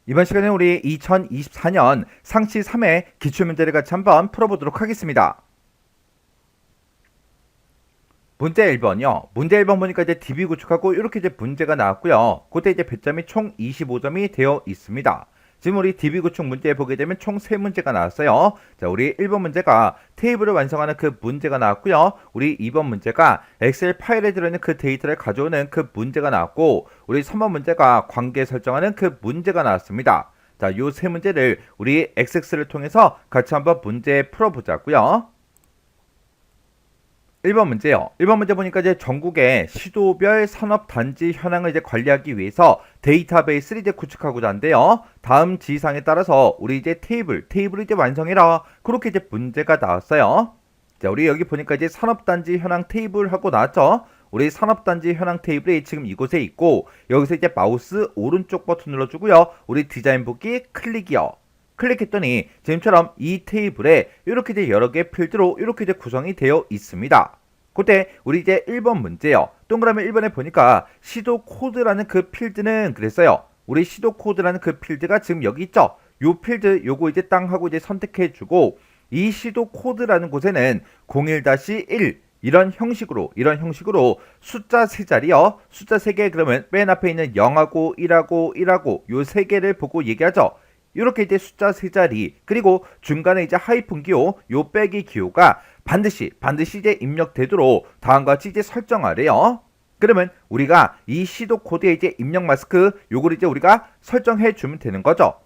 이번 시간에 우리 2024년 상시 3회 기출문제를 같이 한번 풀어보도록 하겠습니다. 문제 1번이요. 문제 1번 보니까 이제 DB 구축하고 이렇게 이제 문제가 나왔고요. 그때 이제 배점이 총 25점이 되어 있습니다. 지금 우리 DB 구축 문제 보게 되면 총 3문제가 나왔어요. 자, 우리 1번 문제가 테이블을 완성하는 그 문제가 나왔고요. 우리 2번 문제가 엑셀 파일에 들어있는 그 데이터를 가져오는 그 문제가 나왔고, 우리 3번 문제가 관계 설정하는 그 문제가 나왔습니다. 자, 요 3문제를 우리 XX를 통해서 같이 한번 문제 풀어보자고요. 1번 문제요. 1번 문제 보니까 이제 전국의 시도별 산업단지 현황을 이제 관리하기 위해서 데이터베이스를 이제 구축하고자 한대요. 다음 지시사항에 따라서 우리 이제 테이블을 이제 완성해라. 그렇게 이제 문제가 나왔어요. 자, 우리 여기 보니까 이제 산업단지 현황 테이블 하고 나왔죠. 우리 산업단지 현황 테이블이 지금 이곳에 있고, 여기서 이제 마우스 오른쪽 버튼 눌러주고요. 우리 디자인 보기 클릭이요. 클릭했더니 지금처럼 이 테이블에 이렇게 이제 여러 개 필드로 이렇게 이제 구성이 되어 있습니다. 그때 우리 이제 1번 문제요. 동그라미 1번에 보니까 시도 코드라는 그 필드는 그랬어요. 우리 시도 코드라는 그 필드가 지금 여기 있죠. 요 필드 요거 이제 땅 하고 이제 선택해 주고, 이 시도 코드라는 곳에는 01-1 이런 형식으로 숫자 3자리요. 숫자 3개 그러면 맨 앞에 있는 0하고 1하고 1하고 요 3개를 보고 얘기하죠. 이렇게 이제 숫자 3자리, 그리고 중간에 이제 하이픈 기호, 요 빼기 기호가 반드시 이제 입력되도록 다음과 같이 이제 설정하래요. 그러면 우리가 이 시도 코드에 이제 입력 마스크 요걸 이제 우리가 설정해 주면 되는 거죠.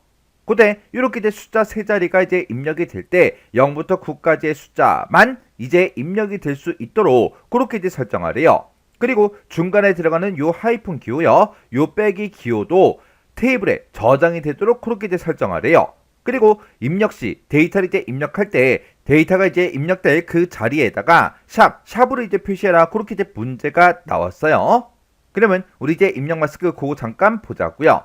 그때 이렇게 이제 숫자 3자리가 이제 입력이 될 때 0부터 9까지의 숫자만 이제 입력이 될 수 있도록 그렇게 이제 설정하래요. 그리고 중간에 들어가는 요 하이픈 기호요, 요 빼기 기호도 테이블에 저장이 되도록 그렇게 이제 설정하래요. 그리고 입력 시 데이터를 이제 입력할 때 데이터가 이제 입력될 그 자리에다가 샵으로 이제 표시해라. 그렇게 이제 문제가 나왔어요. 그러면 우리 이제 입력 마스크 그거 잠깐 보자고요.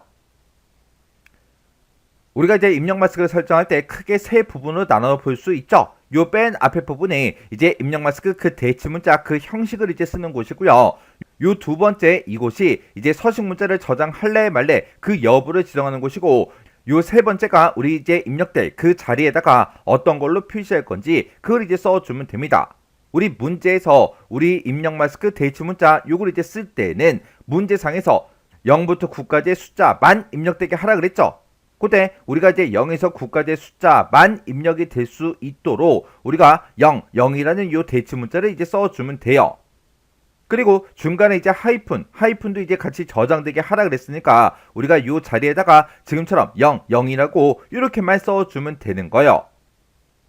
우리가 이제 입력 마스크를 설정할 때 크게 세 부분으로 나눠 볼 수 있죠. 요 맨 앞에 부분이 이제 입력 마스크 그 대치 문자 그 형식을 이제 쓰는 곳이고요. 요 두 번째 이곳이 이제 서식 문자를 저장할래 말래 그 여부를 지정하는 곳이고, 요 세 번째가 우리 이제 입력될 그 자리에다가 어떤 걸로 표시할 건지 그걸 이제 써주면 됩니다. 우리 문제에서 우리 입력 마스크 대치 문자 요걸 이제 쓸 때는 문제상에서 0부터 9까지의 숫자만 입력되게 하라 그랬죠. 그때 우리가 이제 0에서 9까지의 숫자만 입력이 될 수 있도록 우리가 0이라는 요 대치 문자를 이제 써주면 돼요. 그리고 중간에 이제 하이픈도 이제 같이 저장되게 하라 그랬으니까 우리가 요 자리에다가 지금처럼 0이라고 이렇게만 써주면 되는 거예요.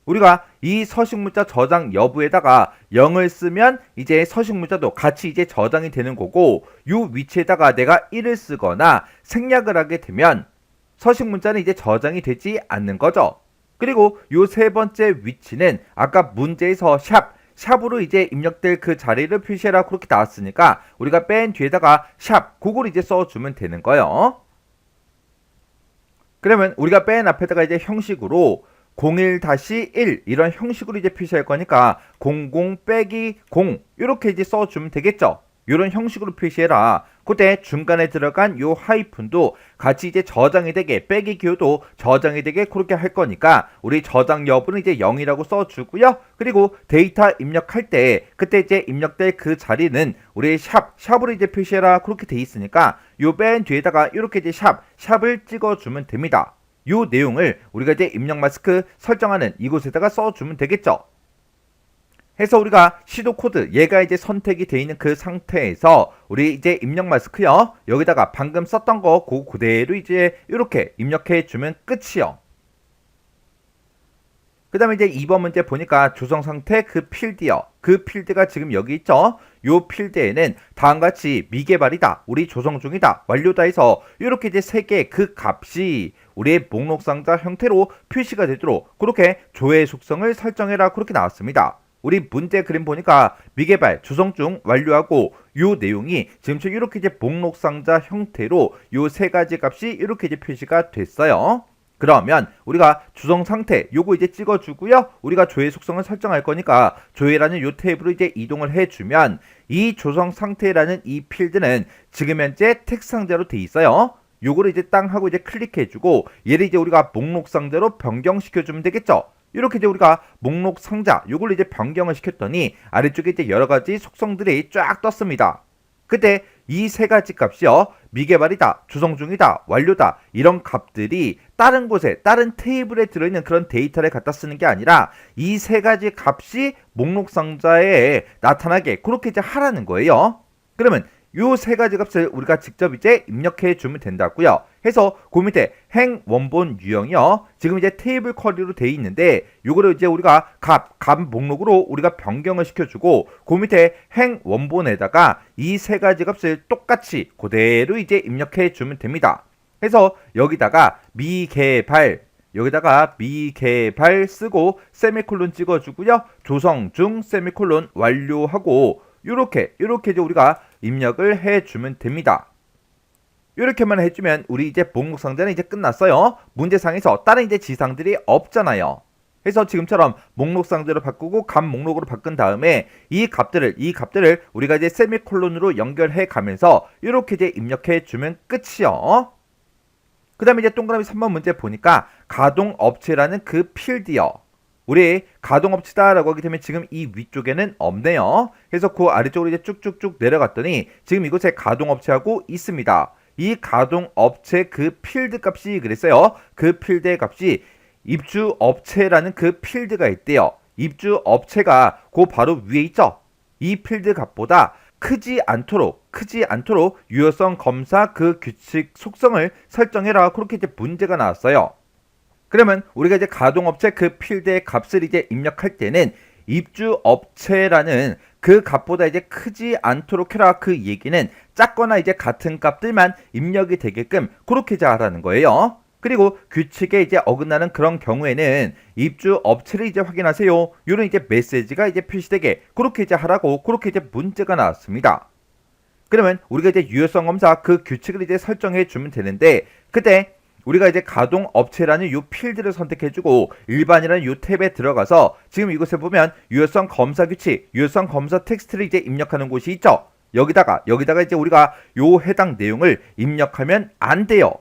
우리가 이 서식 문자 저장 여부에다가 0을 쓰면 이제 서식 문자도 같이 이제 저장이 되는 거고, 요 위치에다가 내가 1을 쓰거나 생략을 하게 되면 서식 문자는 이제 저장이 되지 않는 거죠. 그리고 요 세 번째 위치는 아까 문제에서 샵으로 이제 입력될 그 자리를 표시해라 그렇게 나왔으니까 우리가 맨 뒤에다가 그걸 이제 써주면 되는 거예요. 그러면 우리가 맨 앞에다가 이제 형식으로 01-1 이런 형식으로 이제 표시할 거니까 00-0 이렇게 이제 써주면 되겠죠. 이런 형식으로 표시해라. 그때 중간에 들어간 요 하이픈도 같이 이제 저장이 되게, 빼기 기호도 저장이 되게 그렇게 할 거니까 우리 저장 여부는 이제 0이라고 써주고요. 그리고 데이터 입력할 때 그때 이제 입력될 그 자리는 우리 샵으로 이제 표시해라 그렇게 돼 있으니까 요 맨 뒤에다가 이렇게 이제 샵을 찍어주면 됩니다. 요 내용을 우리가 이제 입력 마스크 설정하는 이곳에다가 써주면 되겠죠. 해서 우리가 시도 코드 얘가 이제 선택이 되어 있는 그 상태에서 우리 이제 입력 마스크요, 여기다가 방금 썼던 거 그대로 이제 이렇게 입력해 주면 끝이요. 그 다음에 이제 2번 문제 보니까 조성 상태 그 필드요. 그 필드가 지금 여기 있죠. 요 필드에는 다음같이 미개발이다, 우리 조성 중이다, 완료다 해서 이렇게 이제 3개의 그 값이 우리의 목록 상자 형태로 표시가 되도록 그렇게 조회 속성을 설정해라 그렇게 나왔습니다. 우리 문제 그림 보니까 미개발, 조성 중, 완료하고 요 내용이 지금 이렇게 이제 목록 상자 형태로 요 3가지 값이 이렇게 이제 표시가 됐어요. 그러면 우리가 조성 상태 요거 이제 찍어주고요. 우리가 조회 속성을 설정할 거니까 조회라는 요 탭으로 이제 이동을 해주면 이 조성 상태라는 이 필드는 지금 현재 텍스트 상자로 돼 있어요. 요거를 이제 땅 하고 이제 클릭해주고 얘를 이제 우리가 목록 상자로 변경시켜주면 되겠죠. 이렇게 이제 우리가 목록 상자 요걸 이제 변경을 시켰더니 아래쪽에 이제 여러 가지 속성들이 쫙 떴습니다. 그때 이 세 가지 값이요, 미개발이다, 조성 중이다, 완료다, 이런 값들이 다른 곳에 다른 테이블에 들어있는 그런 데이터를 갖다 쓰는 게 아니라 이 세 가지 값이 목록 상자에 나타나게 그렇게 이제 하라는 거예요. 그러면 요 세 가지 값을 우리가 직접 이제 입력해 주면 된다고요. 해서 그 밑에 행 원본 유형이요, 지금 이제 테이블 쿼리로 돼 있는데 요거를 이제 우리가 값 목록으로 우리가 변경을 시켜주고 그 밑에 행 원본에다가 이 세 가지 값을 똑같이 그대로 이제 입력해 주면 됩니다. 해서 여기다가 미개발 쓰고 세미콜론 찍어주고요, 조성 중 세미콜론 완료하고 요렇게 이제 우리가 입력을 해주면 됩니다. 이렇게만 해주면 우리 이제 목록 상자는 이제 끝났어요. 문제상에서 다른 이제 지상들이 없잖아요. 그래서 지금처럼 목록 상자로 바꾸고 값 목록으로 바꾼 다음에 이 값들을 우리가 이제 세미콜론으로 연결해 가면서 이렇게 이제 입력해 주면 끝이요. 그 다음에 이제 동그라미 3번 문제 보니까 가동업체라는 그 필드요, 우리 가동업체다라고 하게 되면 지금 이 위쪽에는 없네요. 그래서 그 아래쪽으로 이제 쭉쭉쭉 내려갔더니 지금 이곳에 가동업체하고 있습니다. 이 가동업체 그 필드 값이 그랬어요. 그 필드의 값이 입주업체라는 그 필드가 있대요. 입주업체가 그 바로 위에 있죠. 이 필드 값보다 크지 않도록 유효성 검사 그 규칙 속성을 설정해라, 그렇게 이제 문제가 나왔어요. 그러면 우리가 이제 가동업체 그 필드의 값을 이제 입력할 때는 입주업체라는 그 값보다 이제 크지 않도록 해라, 그 얘기는 작거나 이제 같은 값들만 입력이 되게끔 그렇게 이제 하라는 거예요. 그리고 규칙에 이제 어긋나는 그런 경우에는 입주업체를 이제 확인하세요, 이런 이제 메시지가 이제 표시되게 그렇게 이제 하라고 그렇게 이제 문제가 나왔습니다. 그러면 우리가 이제 유효성 검사 그 규칙을 이제 설정해 주면 되는데, 그때 우리가 이제 가동업체라는 요 필드를 선택해주고 일반이라는 요 탭에 들어가서 지금 이곳에 보면 유효성 검사 규칙, 유효성 검사 텍스트를 이제 입력하는 곳이 있죠. 여기다가 이제 우리가 요 해당 내용을 입력하면 안 돼요.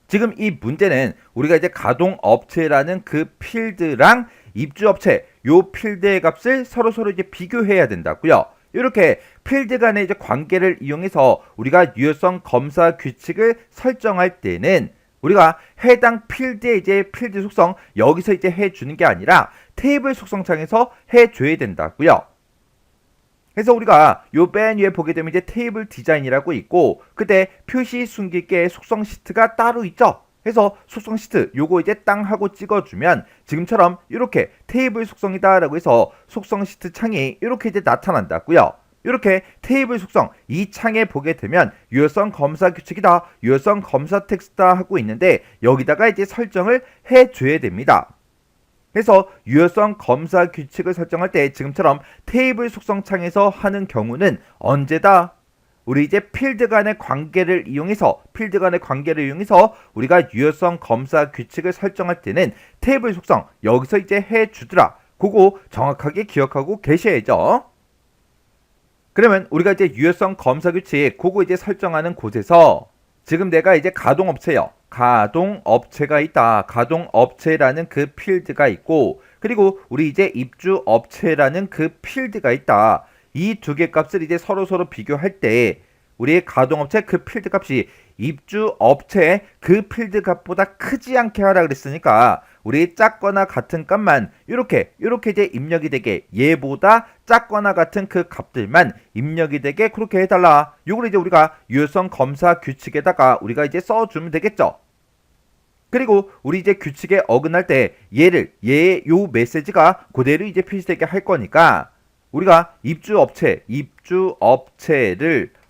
지금 이 문제는 우리가 이제 가동업체라는 그 필드랑 입주업체 요 필드의 값을 서로 이제 비교해야 된다고요. 이렇게 필드 간의 이제 관계를 이용해서 우리가 유효성 검사 규칙을 설정할 때는 우리가 해당 필드의 이제 필드 속성 여기서 이제 해주는 게 아니라 테이블 속성창에서 해줘야 된다고요. 그래서 우리가 요 맨 위에 보게 되면 이제 테이블 디자인이라고 있고, 그때 표시 숨기기의 속성 시트가 따로 있죠. 그래서 속성 시트 요거 이제 땅 하고 찍어주면 지금처럼 이렇게 테이블 속성이다라고 해서 속성 시트 창이 이렇게 이제 나타난다고요. 이렇게 테이블 속성 이 창에 보게 되면 유효성 검사 규칙이다, 유효성 검사 텍스트다 하고 있는데 여기다가 이제 설정을 해줘야 됩니다. 그래서 유효성 검사 규칙을 설정할 때 지금처럼 테이블 속성 창에서 하는 경우는 언제다? 우리 이제 필드 간의 관계를 이용해서 우리가 유효성 검사 규칙을 설정할 때는 테이블 속성 여기서 이제 해주더라, 그거 정확하게 기억하고 계셔야죠. 그러면 우리가 이제 유효성 검사 규칙 그거 이제 설정하는 곳에서 지금 내가 이제 가동업체요, 가동업체가 있다, 가동업체라는 그 필드가 있고, 그리고 우리 이제 입주업체라는 그 필드가 있다. 이 두 개 값을 이제 서로 비교할 때 우리의 가동업체 그 필드 값이 입주업체 그 필드 값보다 크지 않게 하라 그랬으니까 우리 작거나 같은 값만 이렇게 이제 입력이 되게, 얘보다 작거나 같은 그 값들만 입력이 되게 그렇게 해달라. 요걸 이제 우리가 유효성 검사 규칙에다가 우리가 이제 써주면 되겠죠. 그리고 우리 이제 규칙에 어긋날 때 얘의 요 메시지가 그대로 이제 표시되게 할 거니까 우리가 입주업체를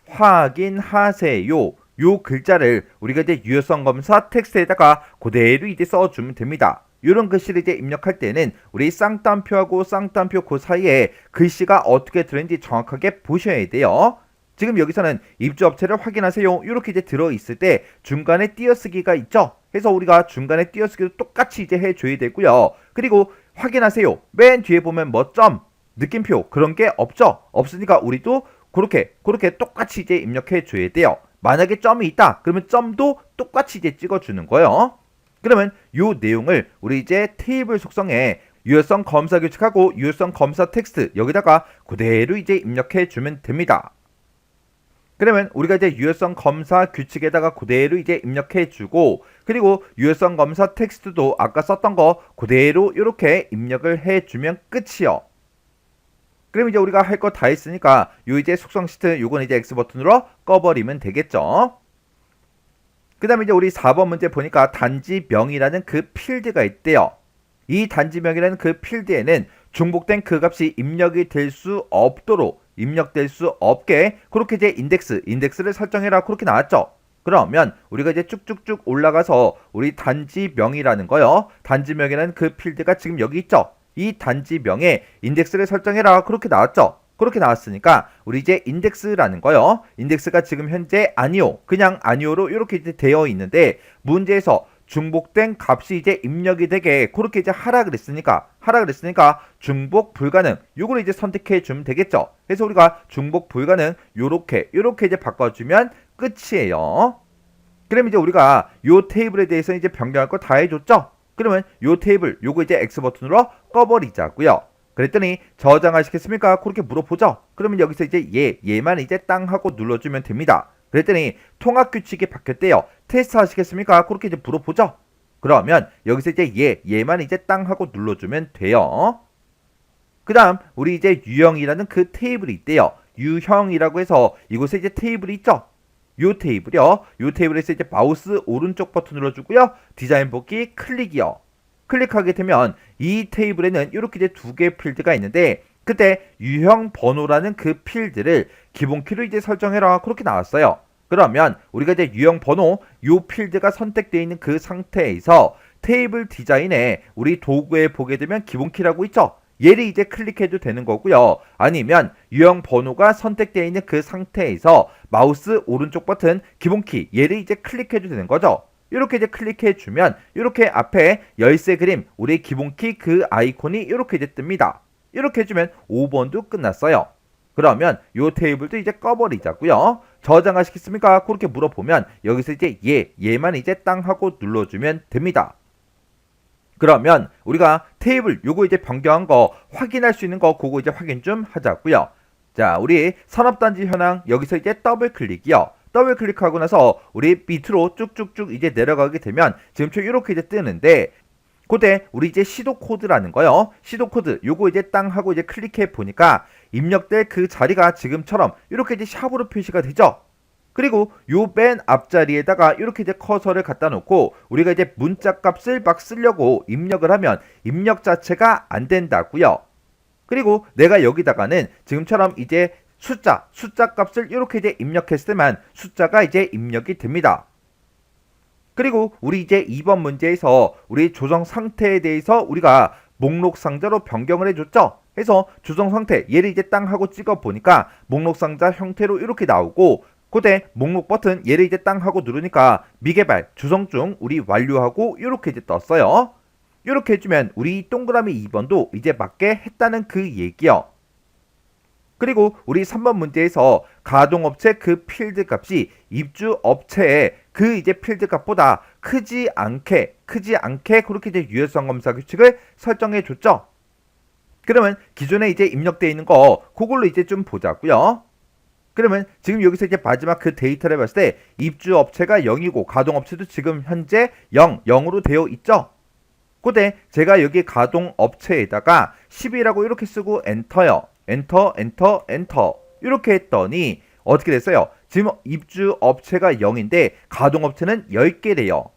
확인하세요, 요 글자를 우리가 이제 유효성 검사 텍스트에다가 그대로 이제 써주면 됩니다. 이런 글씨를 이제 입력할 때는 우리 쌍따옴표하고 쌍따옴표 그 사이에 글씨가 어떻게 들어있는지 정확하게 보셔야 돼요. 지금 여기서는 입주업체를 확인하세요 이렇게 이제 들어있을 때 중간에 띄어쓰기가 있죠. 그래서 우리가 중간에 띄어쓰기도 똑같이 이제 해줘야 되고요. 그리고 확인하세요 맨 뒤에 보면 뭐 점, 느낌표 그런 게 없죠. 없으니까 우리도 그렇게 똑같이 이제 입력해 줘야 돼요. 만약에 점이 있다. 그러면 점도 똑같이 이제 찍어주는 거예요. 그러면 요 내용을 우리 이제 테이블 속성에 유효성 검사 규칙하고 유효성 검사 텍스트 여기다가 그대로 이제 입력해 주면 됩니다. 그러면 우리가 이제 유효성 검사 규칙에다가 그대로 이제 입력해 주고, 그리고 유효성 검사 텍스트도 아까 썼던 거 그대로 이렇게 입력을 해 주면 끝이요. 그럼 이제 우리가 할 거 다 했으니까 요 이제 속성 시트 요건 이제 X 버튼으로 꺼버리면 되겠죠. 그 다음에 이제 우리 4번 문제 보니까 단지명이라는 그 필드가 있대요. 이 단지명이라는 그 필드에는 중복된 그 값이 입력이 될 수 없도록, 입력될 수 없게 그렇게 이제 인덱스를 설정해라 그렇게 나왔죠. 그러면 우리가 이제 쭉쭉쭉 올라가서 우리 단지명이라는 거요. 단지명이라는 그 필드가 지금 여기 있죠. 이 단지명에 인덱스를 설정해라 그렇게 나왔죠. 그렇게 나왔으니까 우리 이제 인덱스라는 거요. 인덱스가 지금 현재 아니오, 그냥 아니오로 이렇게 이제 되어 있는데 문제에서 중복된 값이 이제 입력이 되게 그렇게 이제 하라 그랬으니까 중복 불가능 요걸 이제 선택해 주면 되겠죠. 그래서 우리가 중복 불가능 요렇게 이제 바꿔주면 끝이에요. 그럼 이제 우리가 요 테이블에 대해서 이제 변경할 거 다 해줬죠. 그러면 요 테이블 요거 이제 X 버튼으로 꺼버리자고요. 그랬더니 저장하시겠습니까? 그렇게 물어보죠. 그러면 여기서 이제 얘만 이제 땅 하고 눌러주면 됩니다. 그랬더니 통합 규칙이 바뀌었대요. 테스트 하시겠습니까? 그렇게 이제 물어보죠. 그러면 여기서 이제 얘만 이제 땅 하고 눌러주면 돼요. 그 다음 우리 이제 유형이라는 그 테이블이 있대요. 유형이라고 해서 이곳에 이제 테이블이 있죠. 요 테이블이요. 요 테이블에서 이제 마우스 오른쪽 버튼 눌러주고요. 디자인 복귀 클릭이요. 클릭하게 되면 이 테이블에는 이렇게 이제 두 개의 필드가 있는데 그때 유형 번호라는 그 필드를 기본 키로 이제 설정해라 그렇게 나왔어요. 그러면 우리가 이제 유형 번호 요 필드가 선택되어 있는 그 상태에서 테이블 디자인에 우리 도구에 보게 되면 기본 키라고 있죠. 얘를 이제 클릭해도 되는 거고요. 아니면 유형 번호가 선택되어 있는 그 상태에서 마우스 오른쪽 버튼 기본키 얘를 이제 클릭해도 되는 거죠. 이렇게 이제 클릭해 주면 이렇게 앞에 열쇠 그림 우리 기본키 그 아이콘이 이렇게 이제 뜹니다. 이렇게 해주면 5번도 끝났어요. 그러면 요 테이블도 이제 꺼버리자고요. 저장하시겠습니까? 그렇게 물어보면 여기서 이제 얘만 이제 땅 하고 눌러주면 됩니다. 그러면 우리가 테이블 요거 이제 변경한 거 확인할 수 있는 거 그거 이제 확인 좀 하자고요. 자, 우리 산업단지 현황 여기서 이제 더블 클릭이요. 더블 클릭하고 나서 우리 밑으로 쭉쭉쭉 이제 내려가게 되면 지금처럼 이렇게 이제 뜨는데 그때 우리 이제 시도 코드라는 거요. 시도 코드 요거 이제 땅 하고 이제 클릭해 보니까 입력될 그 자리가 지금처럼 이렇게 이제 샵으로 표시가 되죠. 그리고 요 맨 앞자리에다가 이렇게 이제 커서를 갖다 놓고 우리가 이제 문자 값을 막 쓰려고 입력을 하면 입력 자체가 안 된다고요. 그리고 내가 여기다가는 지금처럼 이제 숫자 값을 이렇게 이제 입력했을 때만 숫자가 이제 입력이 됩니다. 그리고 우리 이제 2번 문제에서 우리 조정 상태에 대해서 우리가 목록 상자로 변경을 해줬죠. 해서 조정 상태 얘를 이제 땅 하고 찍어 보니까 목록 상자 형태로 이렇게 나오고 그때 목록 버튼 얘를 이제 땅 하고 누르니까 미개발 조정 중 우리 완료하고 이렇게 이제 떴어요. 이렇게 해주면 우리 동그라미 2번도 이제 맞게 했다는 그 얘기요. 그리고 우리 3번 문제에서 가동업체 그 필드 값이 입주업체의 그 이제 필드 값보다 크지 않게 그렇게 이제 유효성 검사 규칙을 설정해 줬죠. 그러면 기존에 이제 입력되어 있는 거 그걸로 이제 좀 보자고요. 그러면 지금 여기서 이제 마지막 그 데이터를 봤을 때 입주업체가 0이고 가동업체도 지금 현재 0으로 되어 있죠. 그때 제가 여기 가동업체에다가 10이라고 이렇게 쓰고 엔터요. 엔터 이렇게 했더니 어떻게 됐어요? 지금 입주업체가 0인데 가동업체는 10개래요.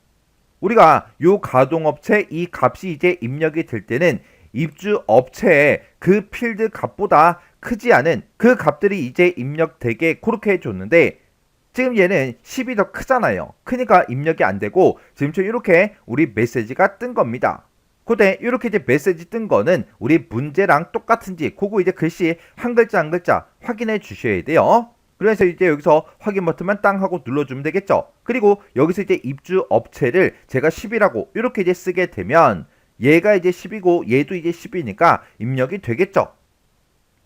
우리가 요 가동업체 이 값이 이제 입력이 될 때는 입주업체의 그 필드 값보다 크지 않은 그 값들이 이제 입력되게 그렇게 해줬는데 지금 얘는 10이 더 크잖아요. 크니까 입력이 안 되고 지금처럼 이렇게 우리 메시지가 뜬 겁니다. 그때 이렇게 이제 메시지 뜬 거는 우리 문제랑 똑같은지 그거 이제 글씨 한 글자 한 글자 확인해 주셔야 돼요. 그래서 이제 여기서 확인 버튼만 땅 하고 눌러주면 되겠죠. 그리고 여기서 이제 입주 업체를 제가 10이라고 이렇게 이제 쓰게 되면 얘가 이제 10이고 얘도 이제 10이니까 입력이 되겠죠.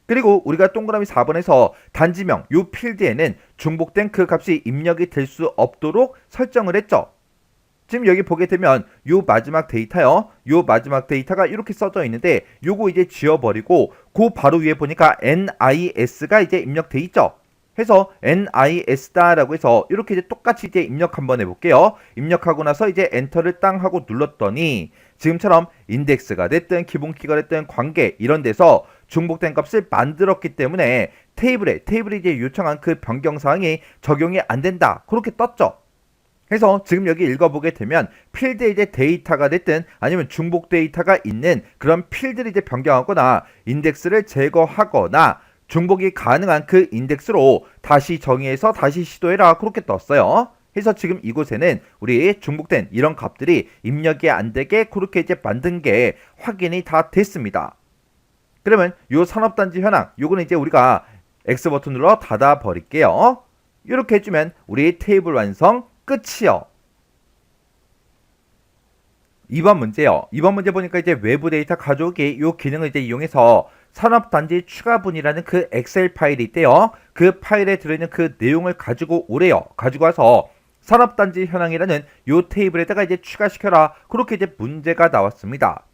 그리고 우리가 동그라미 4번에서 단지명 요 필드에는 중복된 그 값이 입력이 될 수 없도록 설정을 했죠. 지금 여기 보게 되면 요 마지막 데이터요. 요 마지막 데이터가 이렇게 써져 있는데 요거 이제 지워버리고 그 바로 위에 보니까 NIS가 이제 입력돼 있죠. 해서 NIS다라고 해서 이렇게 이제 똑같이 이제 입력 한번 해볼게요. 입력하고 나서 이제 엔터를 땅 하고 눌렀더니 지금처럼 인덱스가 됐든 기본키가 됐든 관계 이런 데서 중복된 값을 만들었기 때문에 테이블이 이제 요청한 그 변경사항이 적용이 안 된다. 그렇게 떴죠. 그래서 지금 여기 읽어보게 되면 필드에 이제 데이터가 됐든 아니면 중복 데이터가 있는 그런 필드를 이제 변경하거나 인덱스를 제거하거나 중복이 가능한 그 인덱스로 다시 정의해서 다시 시도해라 그렇게 떴어요. 그래서 지금 이곳에는 우리 중복된 이런 값들이 입력이 안 되게 그렇게 이제 만든 게 확인이 다 됐습니다. 그러면 요 산업단지 현황 요거는 이제 우리가 X 버튼 눌러 닫아 버릴게요. 이렇게 해주면 우리 테이블 완성 끝이요. 2번 문제요. 2번 문제 보니까 이제 외부 데이터 가져오기 요 기능을 이제 이용해서 산업단지 추가분이라는 그 엑셀 파일이 있대요. 그 파일에 들어있는 그 내용을 가지고 오래요. 가지고 와서 산업단지 현황이라는 요 테이블에다가 이제 추가시켜라. 그렇게 이제 문제가 나왔습니다.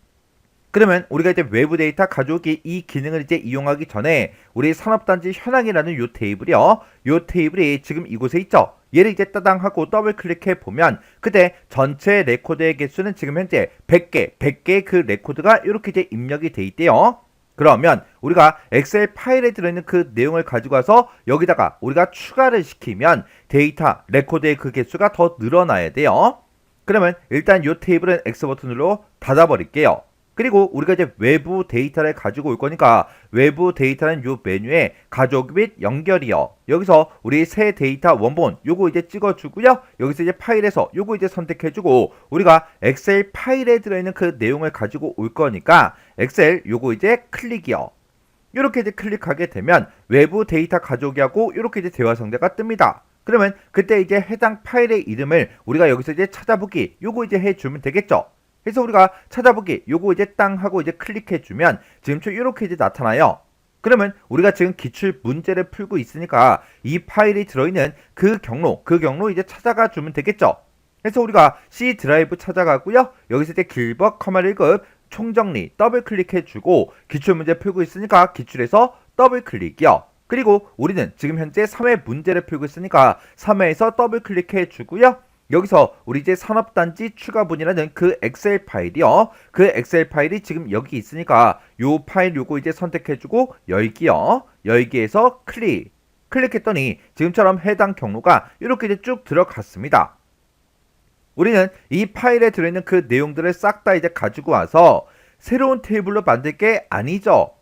그러면 우리가 이제 외부 데이터 가져오기 이 기능을 이제 이용하기 전에 우리 산업단지 현황이라는 요 테이블이요. 요 테이블이 지금 이곳에 있죠. 얘를 이제 따당 하고 더블 클릭해 보면 그때 전체 레코드의 개수는 지금 현재 100개의 그 레코드가 이렇게 이제 입력이 돼 있대요. 그러면 우리가 엑셀 파일에 들어있는 그 내용을 가지고 와서 여기다가 우리가 추가를 시키면 데이터 레코드의 그 개수가 더 늘어나야 돼요. 그러면 일단 이 테이블은 X 버튼으로 닫아 버릴게요. 그리고 우리가 이제 외부 데이터를 가지고 올 거니까 외부 데이터는 요 메뉴에 가져오기 및 연결이요. 여기서 우리 새 데이터 원본 요거 이제 찍어주고요. 여기서 이제 파일에서 요거 이제 선택해주고 우리가 엑셀 파일에 들어있는 그 내용을 가지고 올 거니까 엑셀 요거 이제 클릭이요. 이렇게 이제 클릭하게 되면 외부 데이터 가져오기 하고 이렇게 이제 대화 상자가 뜹니다. 그러면 그때 이제 해당 파일의 이름을 우리가 여기서 이제 찾아보기 요거 이제 해주면 되겠죠. 그래서 우리가 찾아보기 요거 이제 땅 하고 이제 클릭해주면 지금처럼 이렇게 이제 나타나요. 그러면 우리가 지금 기출 문제를 풀고 있으니까 이 파일이 들어있는 그 경로 이제 찾아가 주면 되겠죠. 그래서 우리가 C 드라이브 찾아가고요. 여기서 이제 길벗, 1급 총정리 더블 클릭해주고 기출 문제 풀고 있으니까 기출에서 더블 클릭이요. 그리고 우리는 지금 현재 3회 문제를 풀고 있으니까 3회에서 더블 클릭해주고요. 여기서 우리 이제 산업단지 추가분이라는 그 엑셀 파일이요. 그 엑셀 파일이 지금 여기 있으니까 요 파일 요거 이제 선택해주고 열기요. 열기에서 클릭했더니 지금처럼 해당 경로가 이렇게 이제 쭉 들어갔습니다. 우리는 이 파일에 들어있는 그 내용들을 싹 다 이제 가지고 와서 새로운 테이블로 만들 게 아니죠.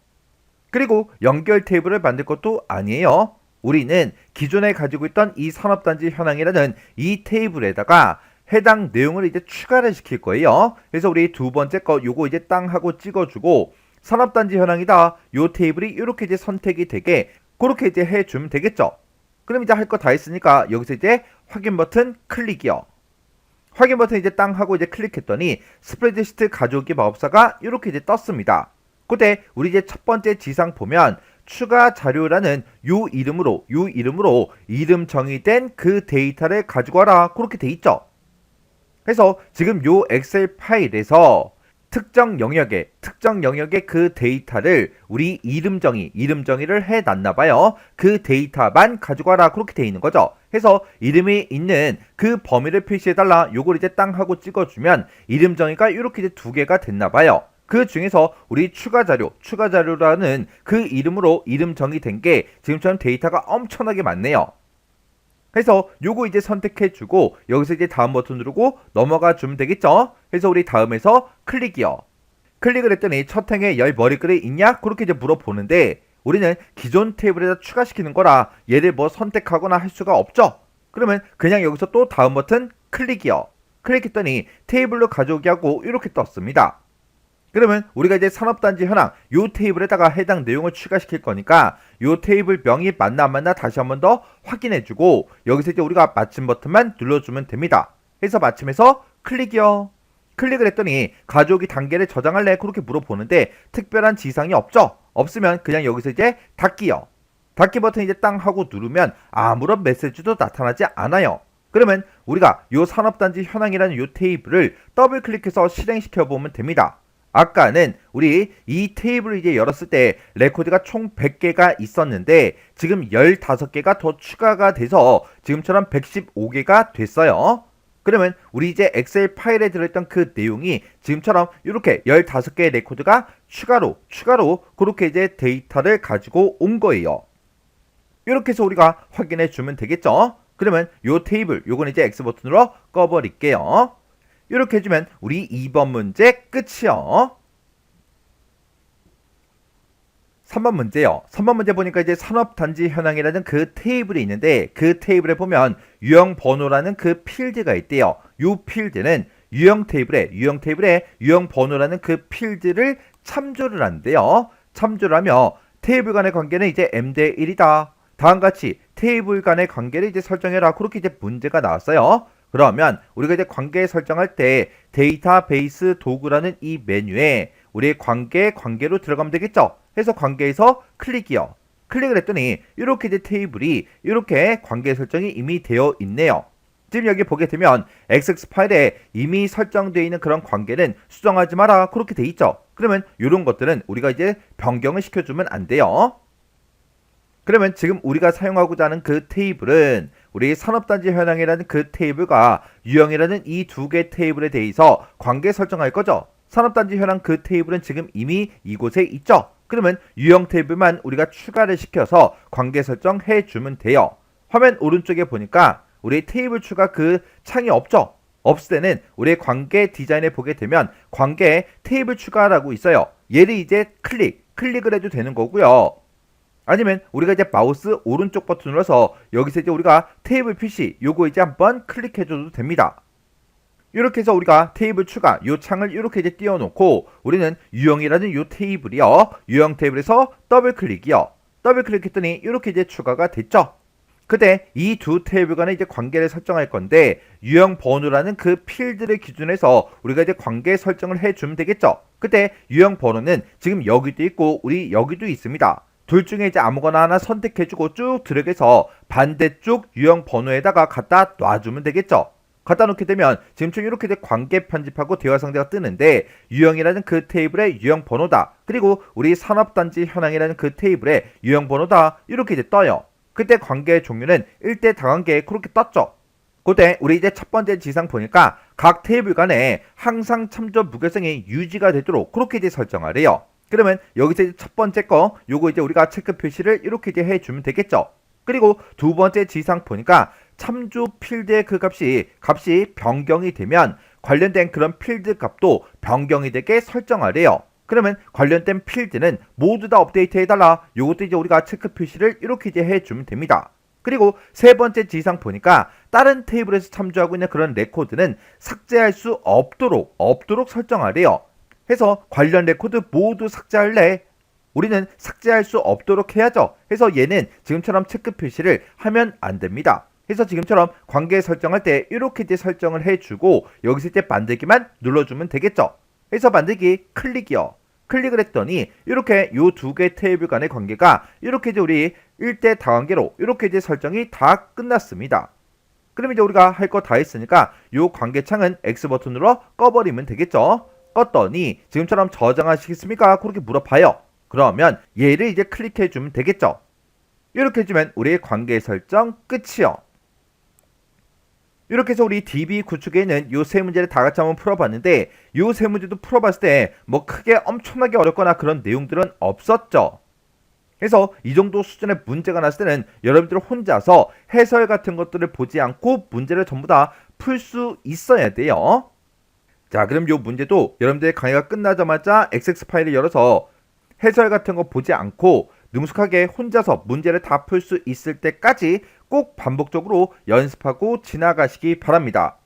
그리고 연결 테이블을 만들 것도 아니에요. 우리는 기존에 가지고 있던 이 산업단지 현황이라는 이 테이블에다가 해당 내용을 이제 추가를 시킬 거예요. 그래서 우리 두 번째 거 요거 이제 땅 하고 찍어주고 산업단지 현황이다. 요 테이블이 이렇게 이제 선택이 되게 그렇게 이제 해주면 되겠죠. 그럼 이제 할 거 다 했으니까 여기서 이제 확인 버튼 클릭이요. 확인 버튼 이제 땅 하고 이제 클릭했더니 스프레드시트 가져오기 마법사가 이렇게 이제 떴습니다. 그때 우리 이제 첫 번째 지상 보면 추가 자료라는 요 이름으로 이름 정의된 그 데이터를 가지고 와라 그렇게 돼 있죠. 그래서 지금 요 엑셀 파일에서 특정 영역의 그 데이터를 우리 이름 정의를 해 놨나 봐요. 그 데이터만 가지고 와라 그렇게 돼 있는 거죠. 그래서 이름이 있는 그 범위를 표시해 달라 요걸 이제 땅 하고 찍어주면 이름 정의가 이렇게 이제 두 개가 됐나 봐요. 그 중에서 우리 추가 자료라는 그 이름으로 이름 정의된 게 지금처럼 데이터가 엄청나게 많네요. 그래서 요거 이제 선택해주고 여기서 이제 다음 버튼 누르고 넘어가 주면 되겠죠. 그래서 우리 다음에서 클릭이요. 클릭을 했더니 첫 행에 열 머리글이 있냐? 그렇게 이제 물어보는데 우리는 기존 테이블에다 추가시키는 거라 얘를 뭐 선택하거나 할 수가 없죠. 그러면 그냥 여기서 또 다음 버튼 클릭이요. 클릭했더니 테이블로 가져오기 하고 이렇게 떴습니다. 그러면 우리가 이제 산업단지 현황 요 테이블에다가 해당 내용을 추가시킬 거니까 요 테이블 명이 맞나 안 맞나 다시 한번 더 확인해주고 여기서 이제 우리가 마침 버튼만 눌러주면 됩니다. 해서 마침해서 클릭이요. 클릭을 했더니 가져오기 단계를 저장할래? 그렇게 물어보는데 특별한 지상이 없죠? 없으면 그냥 여기서 이제 닫기요. 닫기 버튼 이제 땅 하고 누르면 아무런 메시지도 나타나지 않아요. 그러면 우리가 요 산업단지 현황이라는 요 테이블을 더블 클릭해서 실행시켜 보면 됩니다. 아까는 우리 이 테이블을 이제 열었을 때 레코드가 총 100개가 있었는데 지금 15개가 더 추가가 돼서 지금처럼 115개가 됐어요. 그러면 우리 이제 엑셀 파일에 들어있던 그 내용이 지금처럼 이렇게 15개의 레코드가 추가로 그렇게 이제 데이터를 가지고 온 거예요. 이렇게 해서 우리가 확인해 주면 되겠죠. 그러면 요 테이블 요건 이제 X 버튼으로 꺼버릴게요. 이렇게 해주면 우리 2번 문제 끝이요. 3번 문제요. 3번 문제 보니까 이제 산업단지 현황이라는 그 테이블이 있는데 그 테이블에 보면 유형 번호라는 그 필드가 있대요. 이 필드는 유형 테이블에 유형 번호라는 그 필드를 참조를 한대요. 참조를 하며 테이블 간의 관계는 이제 m/1이다. 다음같이 테이블 간의 관계를 이제 설정해라. 그렇게 이제 문제가 나왔어요. 그러면 우리가 이제 관계 설정할 때 데이터베이스 도구라는 이 메뉴에 우리의 관계로 들어가면 되겠죠. 해서 관계에서 클릭이요. 클릭을 했더니 이렇게 이제 테이블이 이렇게 관계 설정이 이미 되어 있네요. 지금 여기 보게 되면 XX 파일에 이미 설정되어 있는 그런 관계는 수정하지 마라. 그렇게 돼 있죠. 그러면 이런 것들은 우리가 이제 변경을 시켜주면 안 돼요. 그러면 지금 우리가 사용하고자 하는 그 테이블은 우리 산업단지 현황이라는 그 테이블과 유형이라는 이 두 개 테이블에 대해서 관계 설정할 거죠. 산업단지 현황 그 테이블은 지금 이미 이곳에 있죠. 그러면 유형 테이블만 우리가 추가를 시켜서 관계 설정해 주면 돼요. 화면 오른쪽에 보니까 우리 테이블 추가 그 창이 없죠. 없을 때는 우리의 관계 디자인에 보게 되면 관계 테이블 추가라고 있어요. 얘를 이제 클릭을 해도 되는 거고요. 아니면 우리가 이제 마우스 오른쪽 버튼 눌러서 여기서 이제 우리가 테이블 PC 요거 이제 한번 클릭해줘도 됩니다. 이렇게 해서 우리가 테이블 추가 요 창을 이렇게 이제 띄워놓고 우리는 유형이라는 요 테이블이요. 유형 테이블에서 더블 클릭이요. 더블 클릭했더니 이렇게 이제 추가가 됐죠. 그때 이 두 테이블 간의 이제 관계를 설정할 건데 유형 번호라는 그 필드를 기준해서 우리가 이제 관계 설정을 해주면 되겠죠. 그때 유형 번호는 지금 여기도 있고 우리 여기도 있습니다. 둘 중에 이제 아무거나 하나 선택해주고 쭉 드래그해서 반대쪽 유형 번호에다가 갖다 놔주면 되겠죠. 갖다 놓게 되면 지금처럼 이렇게 관계 편집하고 대화 상자가 뜨는데 유형이라는 그 테이블의 유형 번호다. 그리고 우리 산업단지 현황이라는 그 테이블의 유형 번호다. 이렇게 이제 떠요. 그때 관계의 종류는 1대 다관계 그렇게 떴죠. 그때 우리 이제 첫 번째 지상 보니까 각 테이블 간에 항상 참조 무결성이 유지가 되도록 그렇게 이제 설정하래요. 그러면 여기서 이제 첫 번째 거 요거 이제 우리가 체크 표시를 이렇게 이제 해주면 되겠죠. 그리고 두 번째 지상 보니까 참조 필드의 그 값이 변경이 되면 관련된 그런 필드 값도 변경이 되게 설정하래요. 그러면 관련된 필드는 모두 다 업데이트 해달라. 요것도 이제 우리가 체크 표시를 이렇게 이제 해주면 됩니다. 그리고 세 번째 지상 보니까 다른 테이블에서 참조하고 있는 그런 레코드는 삭제할 수 없도록 설정하래요. 해서 관련 레코드 모두 삭제할래? 우리는 삭제할 수 없도록 해야죠. 해서 얘는 지금처럼 체크 표시를 하면 안 됩니다. 해서 지금처럼 관계 설정할 때 이렇게 이제 설정을 해주고 여기서 이제 만들기만 눌러주면 되겠죠. 해서 만들기 클릭이요. 클릭을 했더니 이렇게 요 두 개 테이블 간의 관계가 이렇게 이제 우리 1대 다관계로 이렇게 이제 설정이 다 끝났습니다. 그럼 이제 우리가 할 거 다 했으니까 요 관계창은 X 버튼으로 꺼버리면 되겠죠. 껐더니 지금처럼 저장하시겠습니까? 그렇게 물어봐요. 그러면 얘를 이제 클릭해 주면 되겠죠. 이렇게 해주면 우리의 관계 설정 끝이요. 이렇게 해서 우리 DB 구축에 있는 요 세 문제를 다 같이 한번 풀어봤는데 요 세 문제도 풀어봤을 때 뭐 크게 엄청나게 어렵거나 그런 내용들은 없었죠. 그래서 이 정도 수준의 문제가 났을 때는 여러분들 혼자서 해설 같은 것들을 보지 않고 문제를 전부 다 풀 수 있어야 돼요. 자, 그럼 요 문제도 여러분들의 강의가 끝나자마자 XX 파일을 열어서 해설 같은 거 보지 않고 능숙하게 혼자서 문제를 다 풀 수 있을 때까지 꼭 반복적으로 연습하고 지나가시기 바랍니다.